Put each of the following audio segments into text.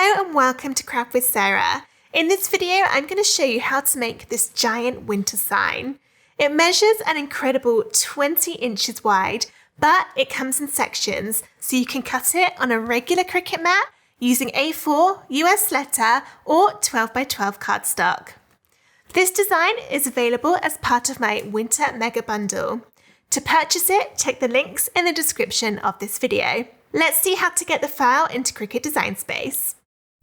Hello and welcome to Craft with Sarah. In this video, I'm going to show you how to make this giant winter sign. It measures an incredible 20 inches wide, but it comes in sections, so you can cut it on a regular Cricut mat using A4, US letter, or 12 by 12 cardstock. This design is available as part of my Winter Mega Bundle. To purchase it, check the links in the description of this video. Let's see how to get the file into Cricut Design Space.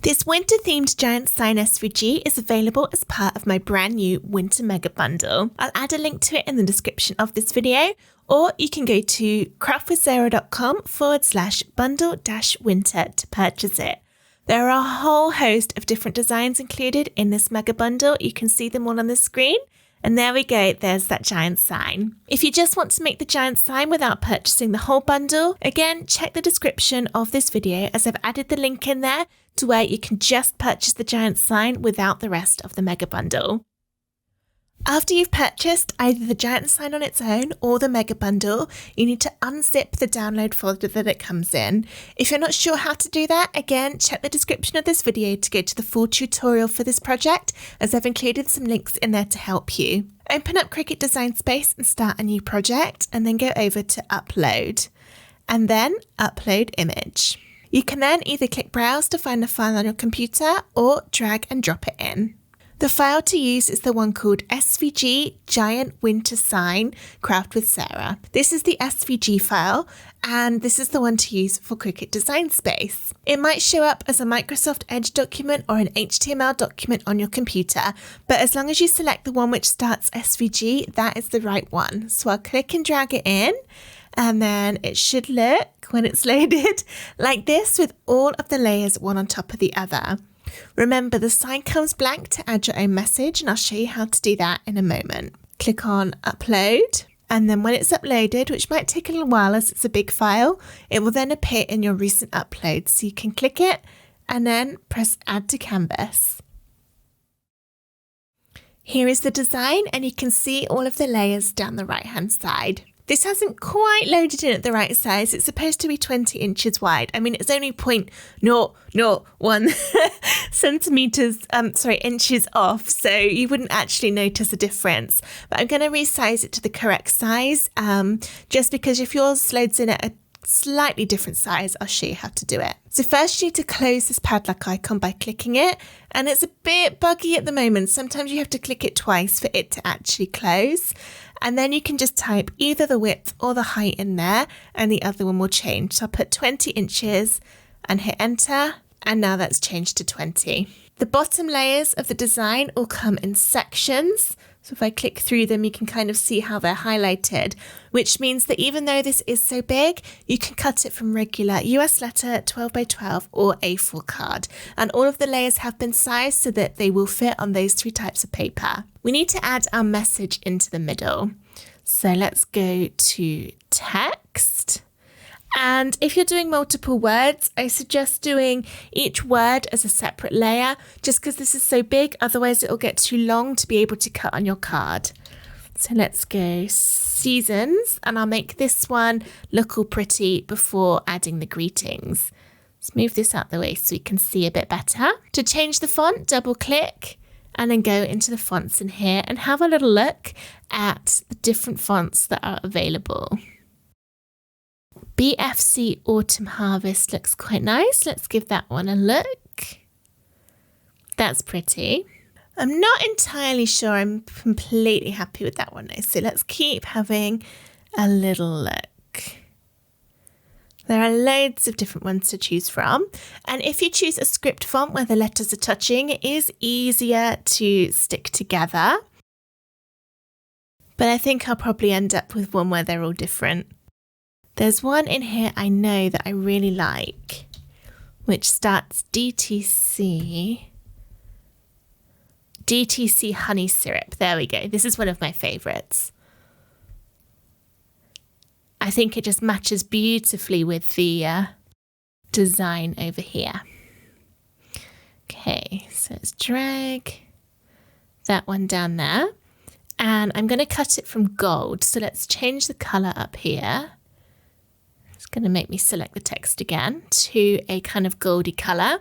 This winter-themed giant sign SVG is available as part of my brand new Winter Mega Bundle. I'll add a link to it in the description of this video, or you can go to craftwithsarah.com/bundle-winter to purchase it. There are a whole host of different designs included in this Mega Bundle. You can see them all on the screen. And there we go, there's that giant sign. If you just want to make the giant sign without purchasing the whole bundle, again, check the description of this video as I've added the link in there to where you can just purchase the giant sign without the rest of the Mega Bundle. After you've purchased either the giant sign on its own or the Mega Bundle, you need to unzip the download folder that it comes in. If you're not sure how to do that, again, check the description of this video to go to the full tutorial for this project, as I've included some links in there to help you. Open up Cricut Design Space and start a new project, and then go over to Upload, and then Upload Image. You can then either click Browse to find the file on your computer or drag and drop it in. The file to use is the one called SVG Giant Winter Sign Craft with Sarah. This is the SVG file, and this is the one to use for Cricut Design Space. It might show up as a Microsoft Edge document or an HTML document on your computer, but as long as you select the one which starts SVG, that is the right one. So I'll click and drag it in, and then it should look, when it's loaded, like this with all of the layers one on top of the other. Remember, the sign comes blank to add your own message, and I'll show you how to do that in a moment. Click on Upload, and then when it's uploaded, which might take a little while as it's a big file, it will then appear in your recent uploads. So you can click it and then press Add to Canvas. Here is the design, and you can see all of the layers down the right-hand side. This hasn't quite loaded in at the right size. It's supposed to be 20 inches wide. I mean, it's only 0.001 inches off, so you wouldn't actually notice a difference. But I'm going to resize it to the correct size, just because if yours loads in at a slightly different size, I'll show you how to do it. So first you need to close this padlock icon by clicking it, and it's a bit buggy at the moment. Sometimes you have to click it twice for it to actually close. And then you can just type either the width or the height in there, and the other one will change. So I'll put 20 inches and hit enter, and now that's changed to 20. The bottom layers of the design all come in sections. So if I click through them, you can kind of see how they're highlighted, which means that even though this is so big, you can cut it from regular US letter, 12 by 12 or A4 card. And all of the layers have been sized so that they will fit on those three types of paper. We need to add our message into the middle. So let's go to text. And if you're doing multiple words, I suggest doing each word as a separate layer, just because this is so big, otherwise it'll get too long to be able to cut on your card. So let's go seasons, and I'll make this one look all pretty before adding the greetings. Let's move this out the way so we can see a bit better. To change the font, double click, and then go into the fonts in here and have a little look at the different fonts that are available. BFC Autumn Harvest looks quite nice. Let's give that one a look. That's pretty. I'm not entirely sure I'm completely happy with that one though, so let's keep having a little look. There are loads of different ones to choose from, and if you choose a script font where the letters are touching, it is easier to stick together. But I think I'll probably end up with one where they're all different. There's one in here I know that I really like, which starts DTC honey syrup. There we go. This is one of my favorites. I think it just matches beautifully with the design over here. Okay, so let's drag that one down there. And I'm going to cut it from gold. So let's change the color up here. It's going to make me select the text again to a kind of goldy color.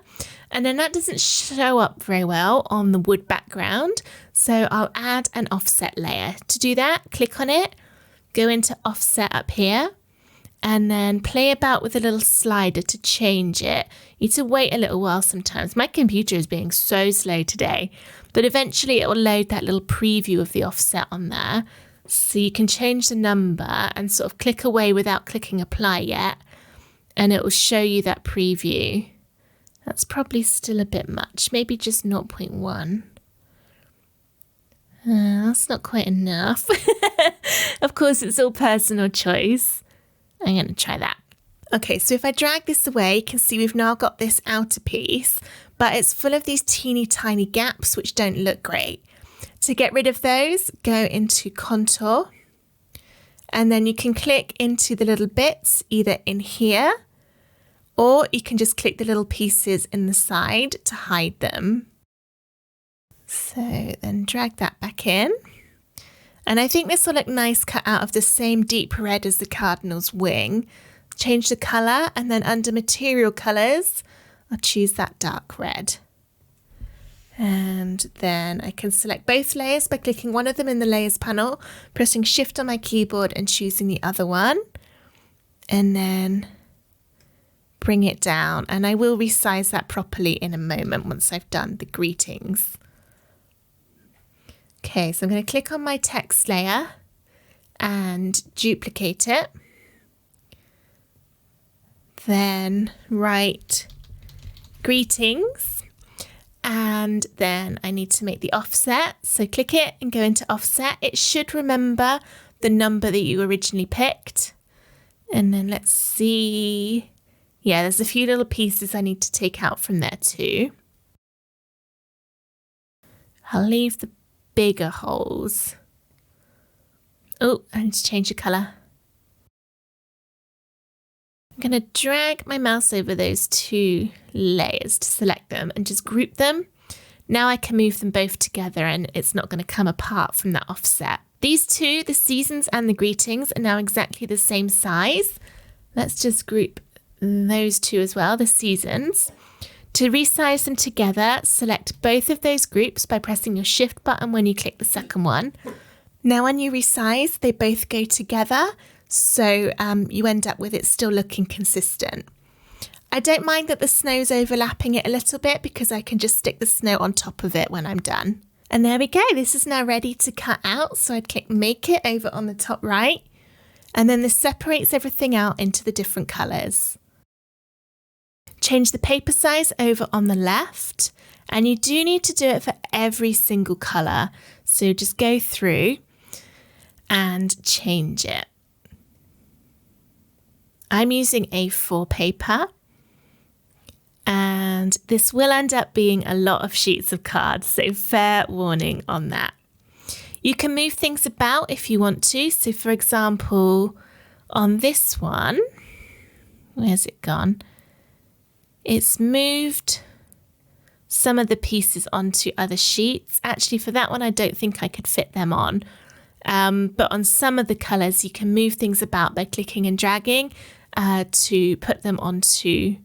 And then that doesn't show up very well on the wood background. So I'll add an offset layer. To do that, click on it, go into offset up here, and then play about with a little slider to change it. You need to wait a little while sometimes. My computer is being so slow today, but eventually it will load that little preview of the offset on there. So you can change the number and sort of click away without clicking apply yet, and it will show you that preview. That's probably still a bit much, maybe just 0.1. That's not quite enough. Of course, it's all personal choice. I'm going to try that. Okay, so if I drag this away, you can see we've now got this outer piece, but it's full of these teeny tiny gaps which don't look great. To get rid of those, go into contour, and then you can click into the little bits either in here, or you can just click the little pieces in the side to hide them. So then drag that back in. And I think this will look nice cut out of the same deep red as the cardinal's wing. Change the colour, and then under material colours, I'll choose that dark red. And then I can select both layers by clicking one of them in the layers panel, pressing shift on my keyboard and choosing the other one. And then bring it down, and I will resize that properly in a moment once I've done the greetings. Okay, so I'm going to click on my text layer and duplicate it. Then write greetings, and then I need to make the offset. So click it and go into offset. It should remember the number that you originally picked. And then let's see. Yeah, there's a few little pieces I need to take out from there too. I'll leave the bigger holes. Oh, I need to change the colour. I'm going to drag my mouse over those two layers to select them and just group them. Now I can move them both together and it's not going to come apart from that offset. These two, the seasons and the greetings, are now exactly the same size. Let's just group those two as well, the seasons. To resize them together, select both of those groups by pressing your shift button when you click the second one. Now when you resize, they both go together, so you end up with it still looking consistent. I don't mind that the snow's overlapping it a little bit because I can just stick the snow on top of it when I'm done. And there we go, this is now ready to cut out, so I'd click make it over on the top right, and then this separates everything out into the different colours. Change the paper size over on the left, and you do need to do it for every single colour. So just go through and change it. I'm using A4 paper, and this will end up being a lot of sheets of cards, so fair warning on that. You can move things about if you want to. So for example, on this one, where's it gone? It's moved some of the pieces onto other sheets. Actually, for that one, I don't think I could fit them on. But on some of the colours, you can move things about by clicking and dragging to put them onto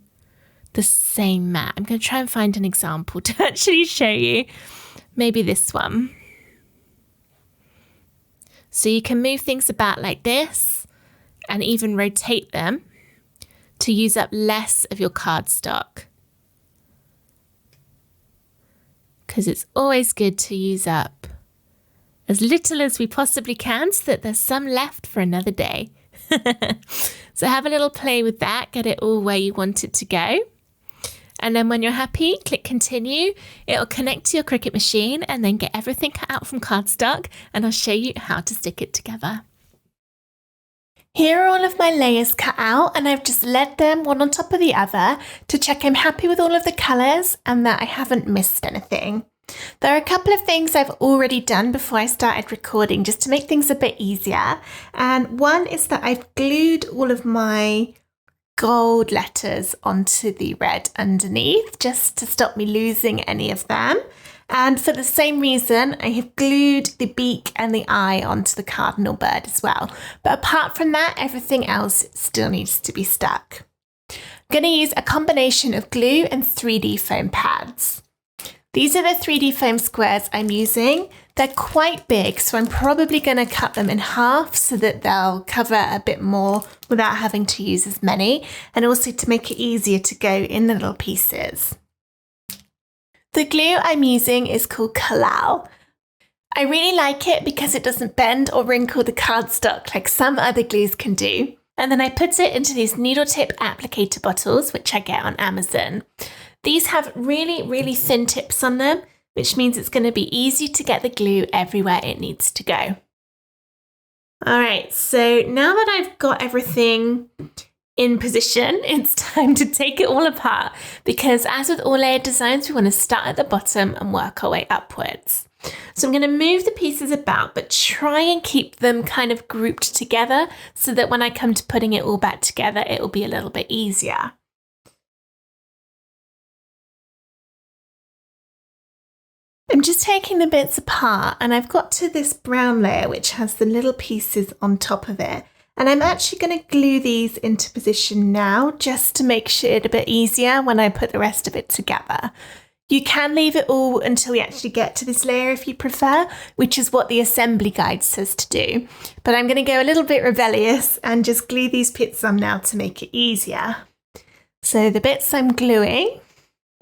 the same mat. I'm going to try and find an example to actually show you. Maybe this one. So you can move things about like this and even rotate them to use up less of your cardstock. Because it's always good to use up as little as we possibly can so that there's some left for another day. So have a little play with that, get it all where you want it to go. And then when you're happy, click continue. It'll connect to your Cricut machine and then get everything cut out from cardstock, and I'll show you how to stick it together. Here are all of my layers cut out, and I've just laid them one on top of the other to check I'm happy with all of the colours and that I haven't missed anything. There are a couple of things I've already done before I started recording just to make things a bit easier. And one is that I've glued all of my gold letters onto the red underneath just to stop me losing any of them. And for the same reason, I have glued the beak and the eye onto the cardinal bird as well. But apart from that, everything else still needs to be stuck. I'm going to use a combination of glue and 3D foam pads. These are the 3D foam squares I'm using. They're quite big, so I'm probably going to cut them in half so that they'll cover a bit more without having to use as many, and also to make it easier to go in the little pieces. The glue I'm using is called Collall. I really like it because it doesn't bend or wrinkle the cardstock like some other glues can do. And then I put it into these needle tip applicator bottles, which I get on Amazon. These have really, really thin tips on them, which means it's going to be easy to get the glue everywhere it needs to go. All right, so now that I've got everything in position, it's time to take it all apart, because as with all layered designs, we want to start at the bottom and work our way upwards. So I'm going to move the pieces about, but try and keep them kind of grouped together so that when I come to putting it all back together, it will be a little bit easier. I'm just taking the bits apart, and I've got to this brown layer which has the little pieces on top of it. And I'm actually going to glue these into position now just to make it a bit easier when I put the rest of it together. You can leave it all until we actually get to this layer if you prefer, which is what the assembly guide says to do. But I'm going to go a little bit rebellious and just glue these bits on now to make it easier. So the bits I'm gluing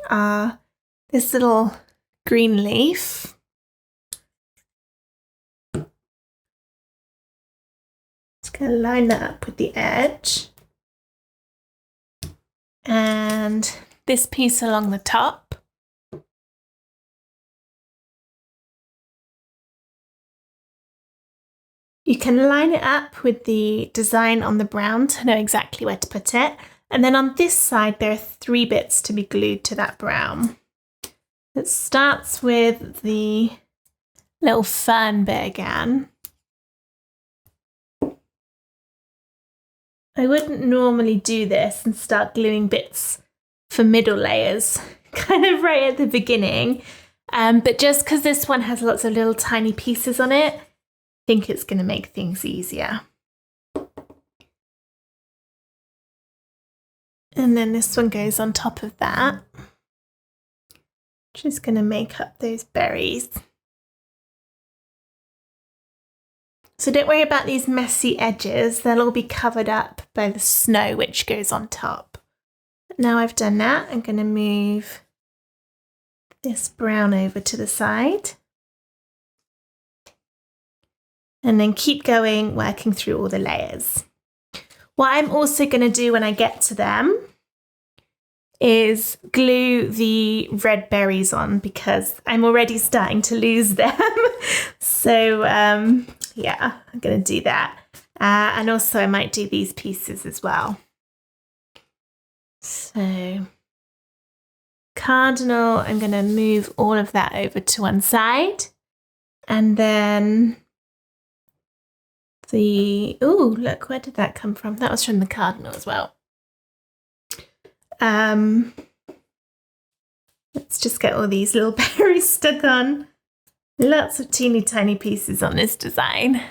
are this little green leaf, just going to line that up with the edge, and this piece along the top. You can line it up with the design on the brown to know exactly where to put it. And then on this side, there are 3 bits to be glued to that brown. It starts with the little fern bit again. I wouldn't normally do this and start gluing bits for middle layers, kind of right at the beginning. But just because this one has lots of little tiny pieces on it, I think it's going to make things easier. And then this one goes on top of that. Just going to make up those berries. So don't worry about these messy edges. They'll all be covered up by the snow which goes on top. Now I've done that, I'm going to move this brown over to the side. And then keep going, working through all the layers. What I'm also going to do when I get to them is glue the red berries on, because I'm already starting to lose them. So yeah, I'm going to do that. And also I might do these pieces as well. So cardinal, I'm going to move all of that over to one side. And then oh, look, where did that come from? That was from the cardinal as well. Let's just get all these little berries stuck on. Lots of teeny tiny pieces on this design.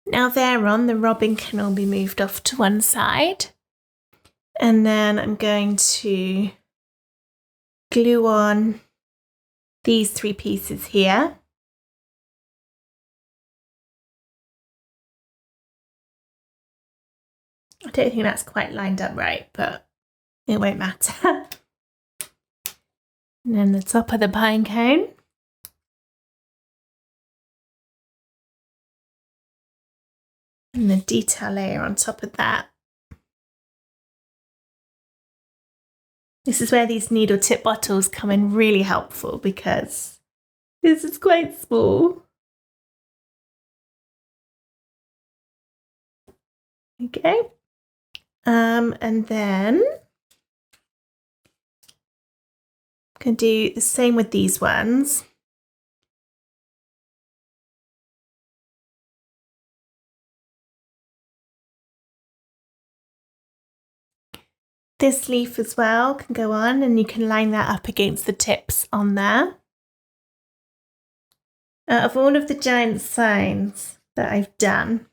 Now they're on, the robin can all be moved off to one side. And then I'm going to glue on these 3 pieces here. I don't think that's quite lined up right, but it won't matter. And then the top of the pine cone. And the detail layer on top of that. This is where these needle tip bottles come in really helpful, because this is quite small. Okay. And then I'm going to do the same with these ones. This leaf as well can go on, and you can line that up against the tips on there. Out of all of the giant signs, that I've done.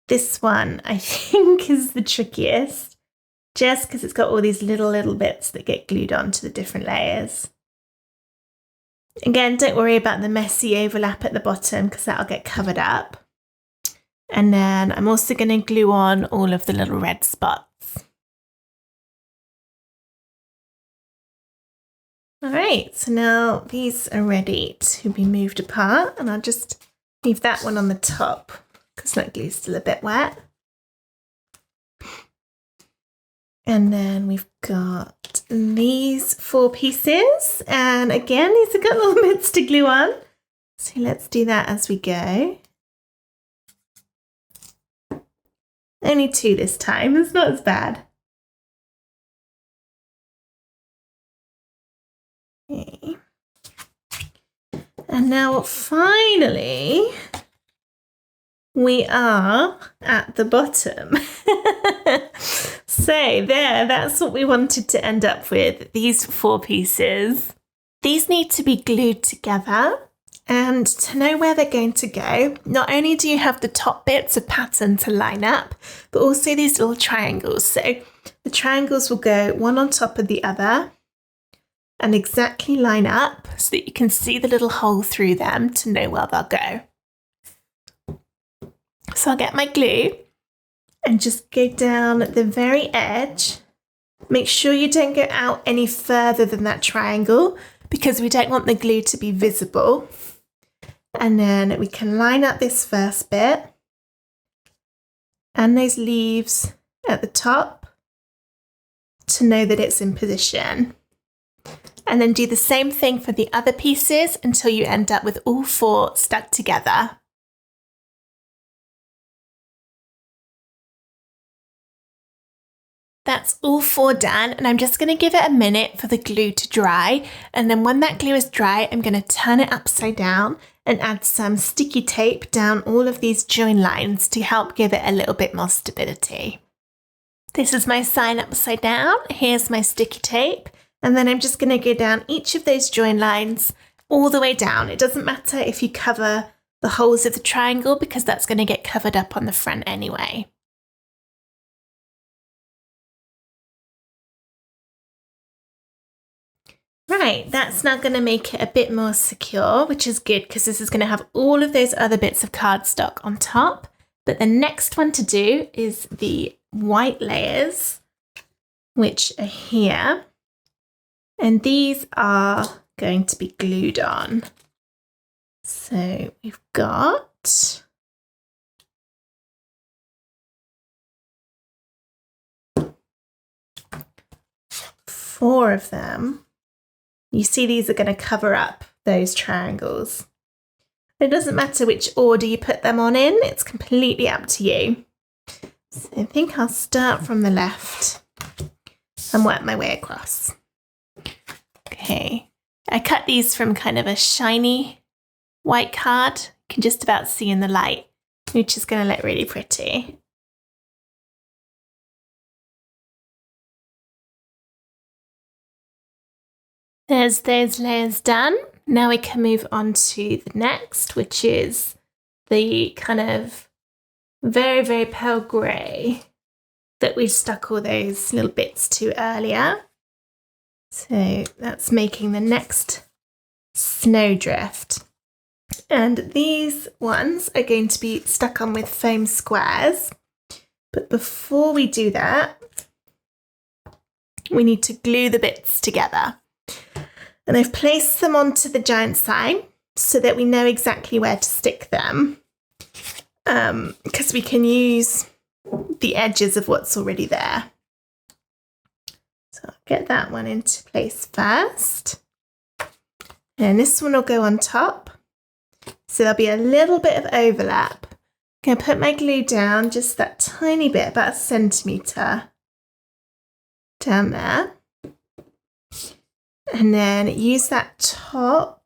This one I think is the trickiest, just because it's got all these little bits that get glued onto the different layers. Again, don't worry about the messy overlap at the bottom because that'll get covered up. And then I'm also going to glue on all of the little red spots. All right, so now these are ready to be moved apart, and I'll just leave that one on the top because that glue's still a bit wet. And then we've got these 4 pieces, and again, these have got little bits to glue on. So let's do that as we go. Only 2 this time, it's not as bad. Okay. And now finally, we are at the bottom. So there, that's what we wanted to end up with, these 4 pieces. These need to be glued together, and to know where they're going to go, not only do you have the top bits of pattern to line up, but also these little triangles. So the triangles will go one on top of the other and exactly line up so that you can see the little hole through them to know where they'll go. So I'll get my glue and just go down the very edge. Make sure you don't go out any further than that triangle because we don't want the glue to be visible. And then we can line up this first bit and those leaves at the top to know that it's in position. And then do the same thing for the other pieces until you end up with all 4 stuck together. That's all 4 done, and I'm just going to give it a minute for the glue to dry. And then when that glue is dry, I'm going to turn it upside down and add some sticky tape down all of these join lines to help give it a little bit more stability. This is my sign upside down. Here's my sticky tape. And then I'm just going to go down each of those join lines all the way down. It doesn't matter if you cover the holes of the triangle because that's going to get covered up on the front anyway. Right, that's now going to make it a bit more secure, which is good because this is going to have all of those other bits of cardstock on top. But the next one to do is the white layers, which are here. And these are going to be glued on. So we've got four of them. You see these are going to cover up those triangles. It doesn't matter which order you put them on in, it's completely up to you. So I think I'll start from the left and work my way across. Okay, I cut these from kind of a shiny white card. You can just about see in the light, which is going to look really pretty. There's those layers done. Now we can move on to the next, which is the kind of very, very pale grey that we stuck all those little bits to earlier. So that's making the next snowdrift. And these ones are going to be stuck on with foam squares. But before we do that, we need to glue the bits together. And I've placed them onto the giant sign so that we know exactly where to stick them. Because we can use the edges of what's already there. So I'll get that one into place first. And this one will go on top. So there'll be a little bit of overlap. I'm going to put my glue down just that tiny bit, about 1 centimetre down there. And then use that top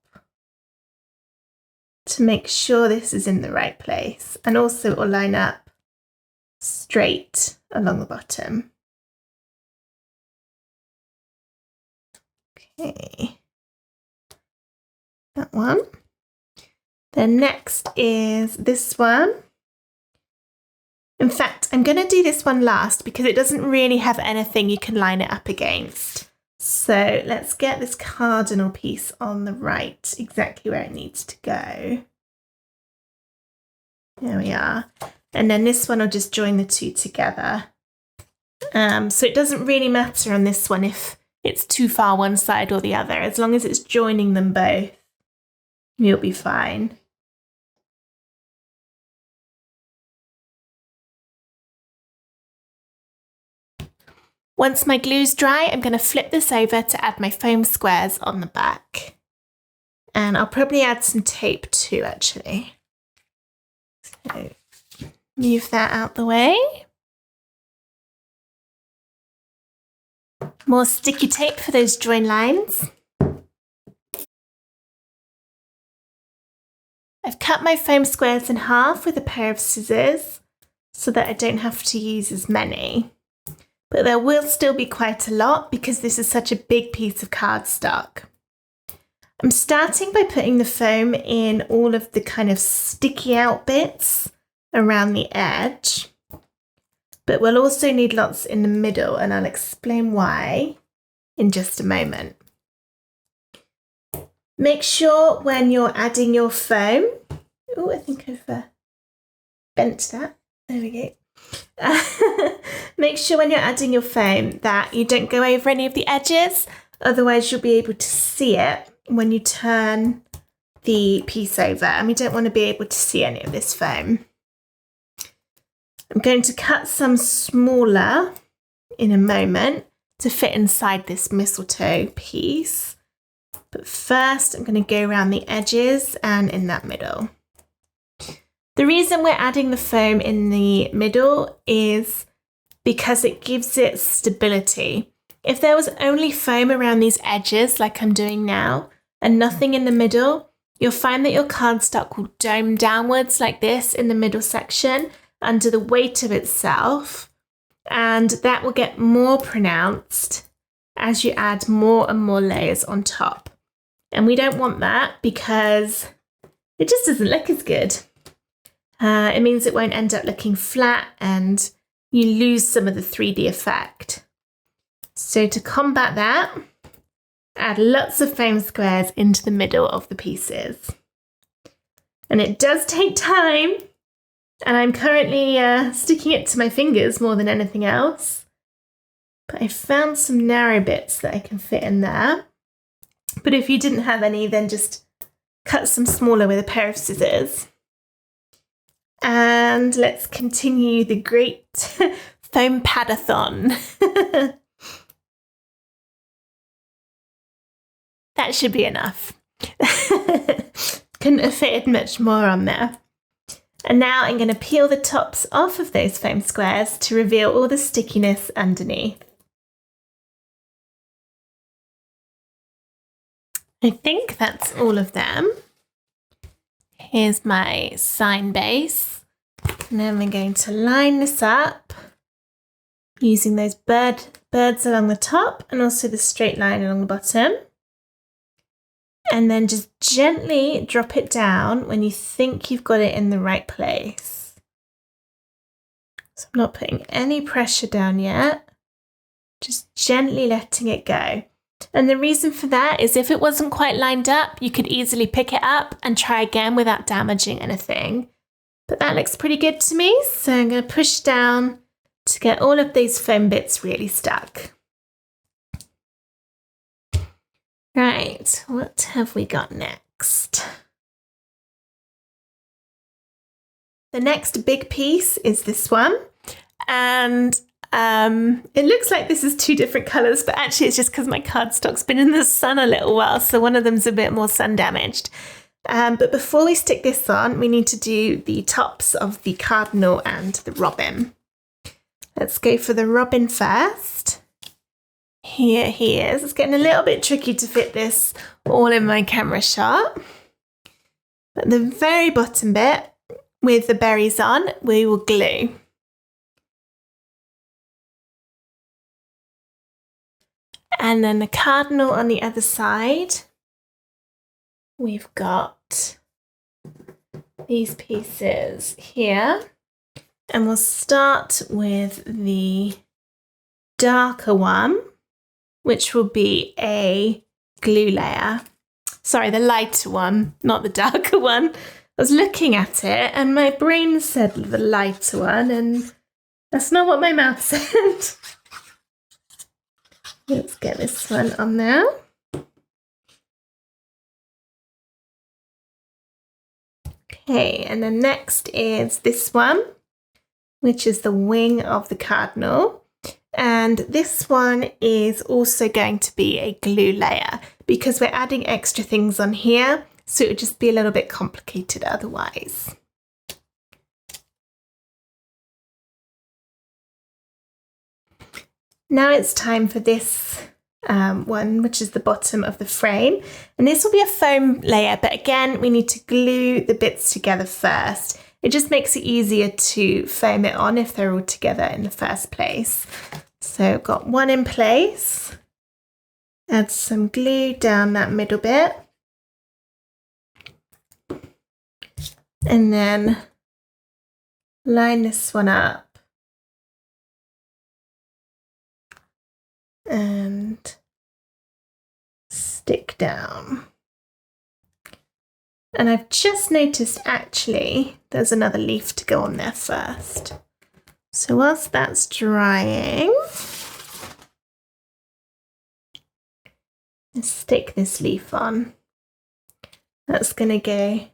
to make sure this is in the right place. And also it will line up straight along the bottom. Okay. That one. Then next is this one. In fact, I'm going to do this one last because it doesn't really have anything you can line it up against. So let's get this cardinal piece on the right, exactly where it needs to go. There we are. And then this one will just join the two together. So it doesn't really matter on this one if it's too far one side or the other. As long as it's joining them both, you'll be fine. Once my glue's dry, I'm going to flip this over to add my foam squares on the back. And I'll probably add some tape too, actually. So move that out the way. More sticky tape for those join lines. I've cut my foam squares in half with a pair of scissors so that I don't have to use as many. But there will still be quite a lot because this is such a big piece of cardstock. I'm starting by putting the foam in all of the kind of sticky out bits around the edge. But we'll also need lots in the middle, and I'll explain why in just a moment. Make sure when you're adding your foam, oh, I think I've bent that. There we go. Make sure when you're adding your foam that you don't go over any of the edges, otherwise you'll be able to see it when you turn the piece over, and we don't want to be able to see any of this foam. I'm going to cut some smaller in a moment to fit inside this mistletoe piece. But first, I'm going to go around the edges and in that middle. The reason we're adding the foam in the middle is because it gives it stability. If there was only foam around these edges, like I'm doing now, and nothing in the middle, you'll find that your cardstock will dome downwards like this in the middle section under the weight of itself, and that will get more pronounced as you add more and more layers on top. And we don't want that because it just doesn't look as good. It means it won't end up looking flat and you lose some of the 3D effect. So to combat that, add lots of foam squares into the middle of the pieces. And it does take time, and I'm currently sticking it to my fingers more than anything else. But I found some narrow bits that I can fit in there. But if you didn't have any, then just cut some smaller with a pair of scissors. And let's continue the great foam padathon. That should be enough. Couldn't have fitted much more on there. And now I'm going to peel the tops off of those foam squares to reveal all the stickiness underneath. I think that's all of them. Here's my sign base. And then we're going to line this up using those birds along the top and also the straight line along the bottom. And then just gently drop it down when you think you've got it in the right place. So I'm not putting any pressure down yet, just gently letting it go. And the reason for that is if it wasn't quite lined up, you could easily pick it up and try again without damaging anything. But that looks pretty good to me, so I'm going to push down to get all of these foam bits really stuck. Right, what have we got next? The next big piece is this one, and it looks like this is two different colours, but actually it's just because my cardstock's been in the sun a little while, so one of them's a bit more sun damaged. But before we stick this on, we need to do the tops of the cardinal and the robin. Let's go for the robin first. Here he is. It's getting a little bit tricky to fit this all in my camera shot. But the very bottom bit with the berries on, we will glue. And then the cardinal on the other side, we've got these pieces here, and we'll start with the darker one, which will be a glue layer. Sorry, the lighter one, not the darker one. I was looking at it and my brain said the lighter one, and that's not what my mouth said. Let's get this one on there. Okay, and then next is this one, which is the wing of the cardinal. And this one is also going to be a glue layer because we're adding extra things on here, so it would just be a little bit complicated otherwise. Now it's time for this one, which is the bottom of the frame. And this will be a foam layer, but again, we need to glue the bits together first. It just makes it easier to foam it on if they're all together in the first place. So I've got one in place. Add some glue down that middle bit. And then line this one up. And stick down. And I've just noticed actually there's another leaf to go on there first. So whilst that's drying, let's stick this leaf on. That's going to go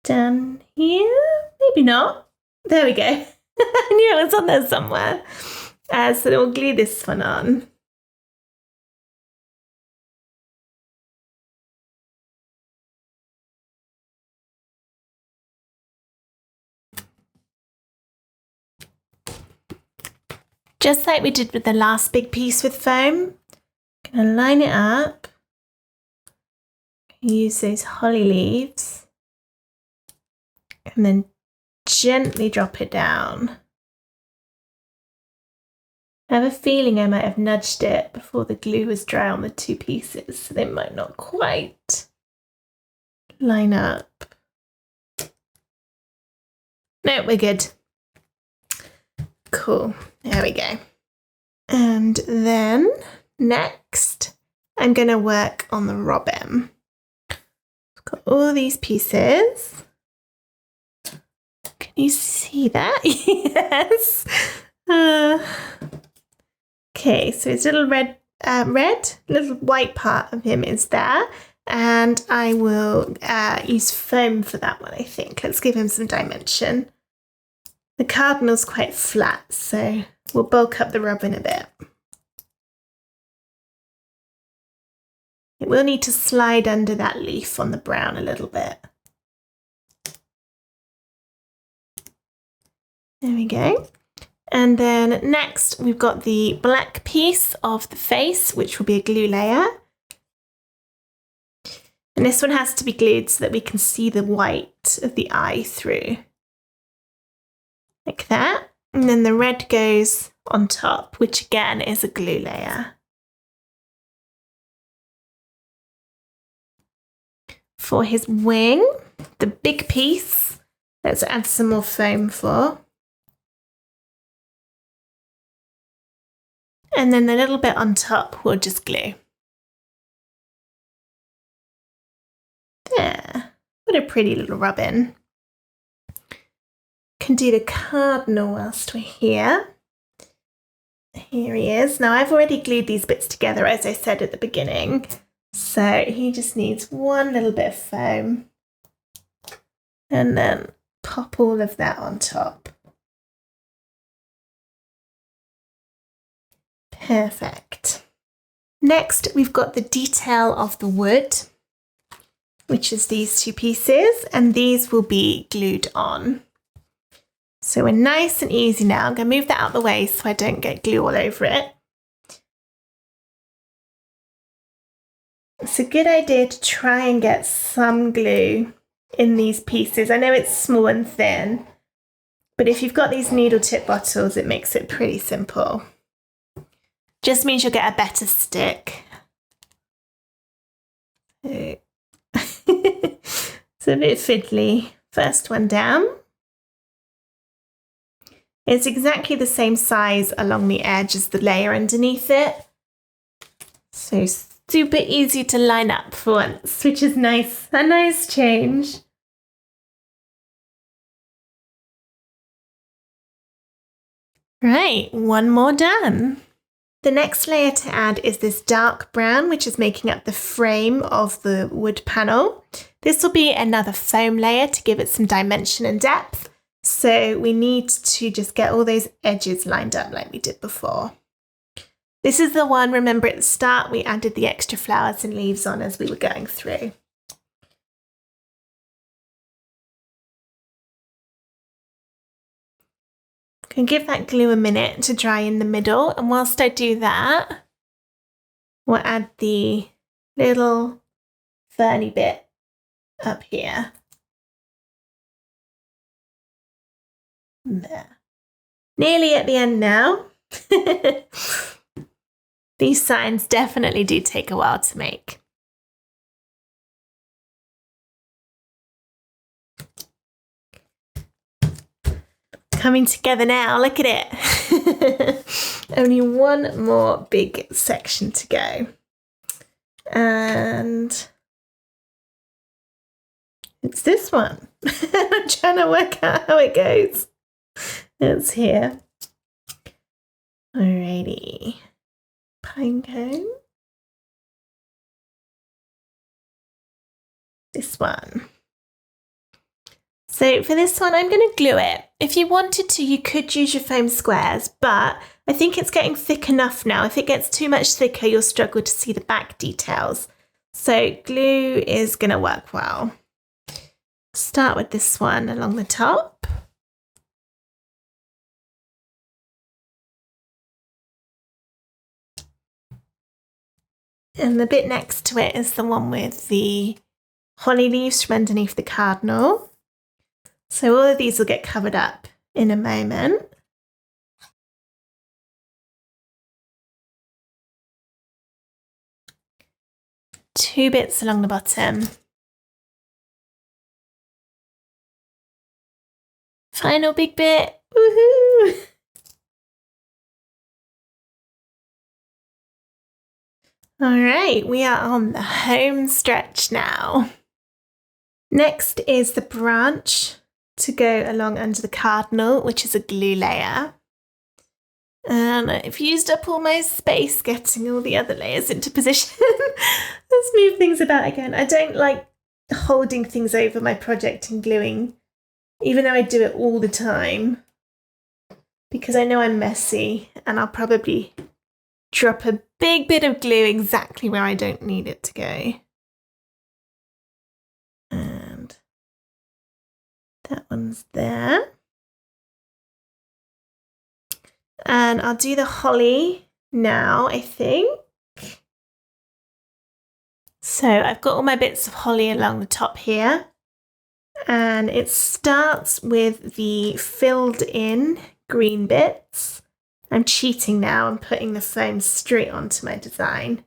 down here. Maybe not. There we go. I knew it was on there somewhere. So then we'll glue this one on. Just like we did with the last big piece with foam, I'm going to line it up. Use those holly leaves and then gently drop it down. I have a feeling I might have nudged it before the glue was dry on the two pieces, so they might not quite line up. No, we're good. Cool, there we go. And then next, I'm going to work on the robin. I've got all these pieces. Can you see that? Yes. Okay, so his little little white part of him is there. And I will use foam for that one, I think. Let's give him some dimension. The cardinal's quite flat, so we'll bulk up the robin a bit. It will need to slide under that leaf on the brown a little bit. There we go. And then next we've got the black piece of the face, which will be a glue layer. And this one has to be glued so that we can see the white of the eye through. Like that. And then the red goes on top, which again is a glue layer. For his wing, the big piece, let's add some more foam for. And then the little bit on top we'll just glue. There, what a pretty little robin. Can do the cardinal whilst we're here. Here he is. Now I've already glued these bits together as I said at the beginning. So he just needs one little bit of foam. And then pop all of that on top. Perfect. Next, we've got the detail of the wood, which is these two pieces, and these will be glued on. So we're nice and easy now. I'm going to move that out of the way so I don't get glue all over it. It's a good idea to try and get some glue in these pieces. I know it's small and thin, but if you've got these needle tip bottles, it makes it pretty simple. Just means you'll get a better stick. a bit fiddly. First one down. It's exactly the same size along the edge as the layer underneath it. So super easy to line up for once, which is nice. A nice change. Right, one more done. The next layer to add is this dark brown, which is making up the frame of the wood panel. This will be another foam layer to give it some dimension and depth. So we need to just get all those edges lined up like we did before. This is the one, remember at the start, we added the extra flowers and leaves on as we were going through. Can give that glue a minute to dry in the middle, and whilst I do that, we'll add the little ferny bit up here. There. Nearly at the end now. These signs definitely do take a while to make. Coming together now, look at it. Only one more big section to go. And it's this one. I'm trying to work out how it goes. It's here. Alrighty. Pine cone. This one. So for this one, I'm going to glue it. If you wanted to, you could use your foam squares, but I think it's getting thick enough now. If it gets too much thicker, you'll struggle to see the back details. So glue is going to work well. Start with this one along the top. And the bit next to it is the one with the holly leaves from underneath the cardinal. So all of these will get covered up in a moment. Two bits along the bottom. Final big bit. Woohoo! All right, we are on the home stretch now. Next is the branch to go along under the cardinal, which is a glue layer. And I've used up all my space getting all the other layers into position. Let's move things about again. I don't like holding things over my project and gluing, even though I do it all the time, because I know I'm messy and I'll probably drop a big bit of glue exactly where I don't need it to go. And that one's there. And I'll do the holly now, I think. So I've got all my bits of holly along the top here. And it starts with the filled in green bits. I'm cheating now and putting the foam straight onto my design.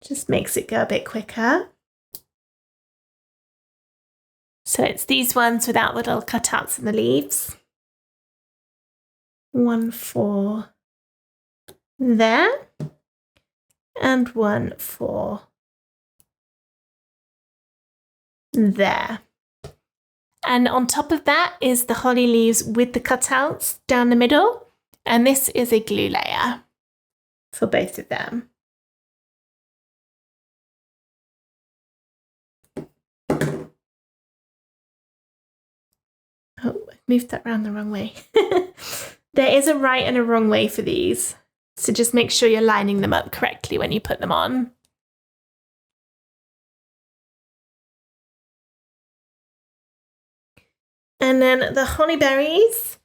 Just makes it go a bit quicker. So it's these ones without the little cutouts in the leaves. One for there, and one for there. And on top of that is the holly leaves with the cutouts down the middle. And this is a glue layer for both of them. Oh, I moved that around the wrong way. There is a right and a wrong way for these. So just make sure you're lining them up correctly when you put them on. And then the holly berries,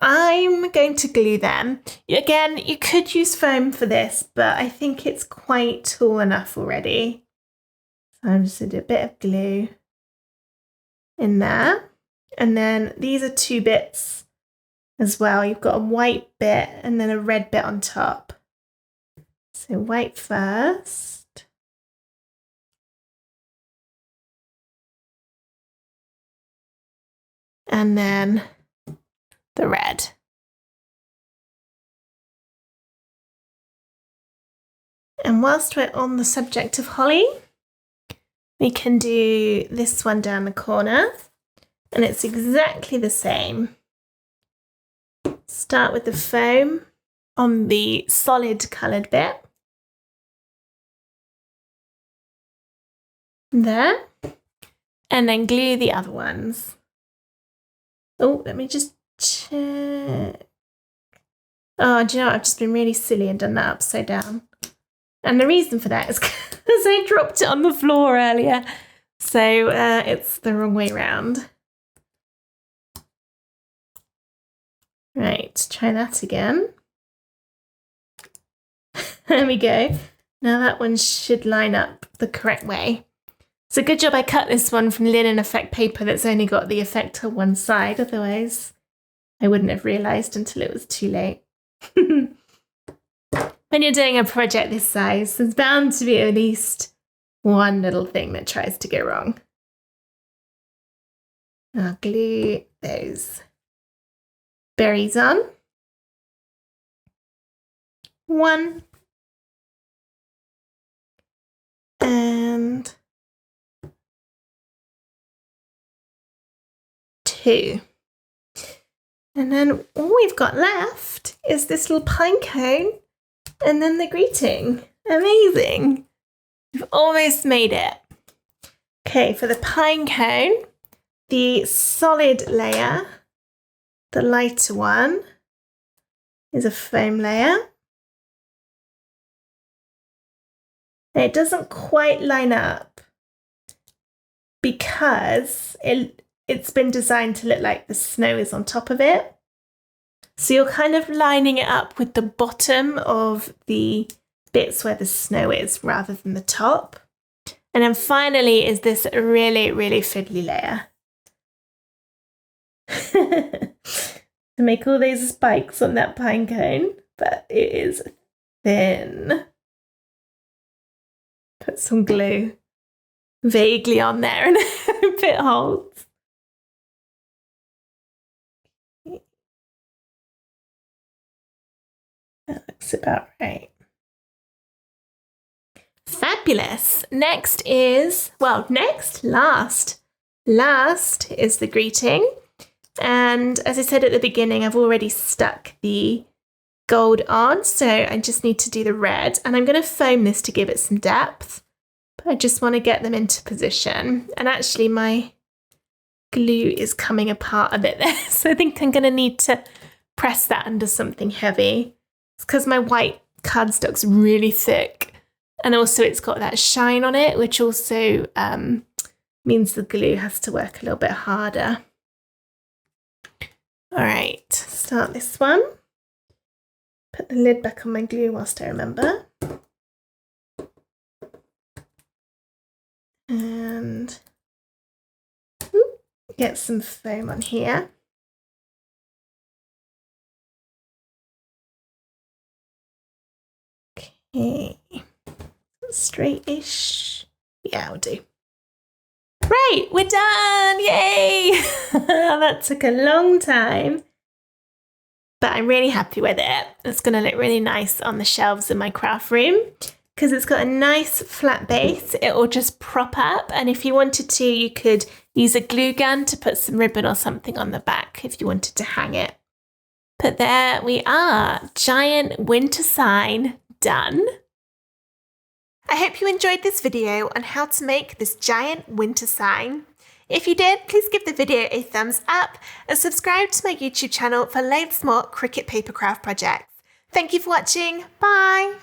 I'm going to glue them. Again, you could use foam for this, but I think it's quite tall enough already. So I'm just going to do a bit of glue in there. And then these are two bits as well. You've got a white bit and then a red bit on top. So white first. and then the red. And whilst we're on the subject of holly, we can do this one down the corner, and it's exactly the same. Start with the foam on the solid coloured bit. There. And then glue the other ones. Oh, let me just check. Oh, do you know what? I've just been really silly and done that upside down. And the reason for that is because I dropped it on the floor earlier. So it's the wrong way round. Right, try that again. There we go. Now that one should line up the correct way. So good job I cut this one from linen effect paper that's only got the effect on one side. Otherwise, I wouldn't have realised until it was too late. When you're doing a project this size, there's bound to be at least one little thing that tries to go wrong. I'll glue those berries on. 1 and 2. And then all we've got left is this little pine cone and then the greeting. Amazing. We've almost made it. Okay, for the pine cone, the solid layer, the lighter one, is a foam layer. And it doesn't quite line up because it's been designed to look like the snow is on top of it. So you're kind of lining it up with the bottom of the bits where the snow is rather than the top. And then finally is this really, really fiddly layer. To make all those spikes on that pine cone, but it is thin. Put some glue vaguely on there and hope it holds. That looks about right. Fabulous. Last is the greeting. And as I said at the beginning, I've already stuck the gold on, so I just need to do the red. And I'm going to foam this to give it some depth, but I just want to get them into position. And actually my glue is coming apart a bit there, so I think I'm going to need to press that under something heavy. It's because my white cardstock's really thick, and also it's got that shine on it, which also means the glue has to work a little bit harder. All right, start this one. Put the lid back on my glue whilst I remember. And get some foam on here. Okay, straight-ish. Yeah, I'll do. Right, we're done! Yay! That took a long time, but I'm really happy with it. It's going to look really nice on the shelves in my craft room because it's got a nice flat base. It will just prop up, and if you wanted to, you could use a glue gun to put some ribbon or something on the back if you wanted to hang it. But there we are, giant winter sign done. I hope you enjoyed this video on how to make this giant winter sign. If you did, please give the video a thumbs up and subscribe to my YouTube channel for loads more Cricut paper craft projects. Thank you for watching. Bye!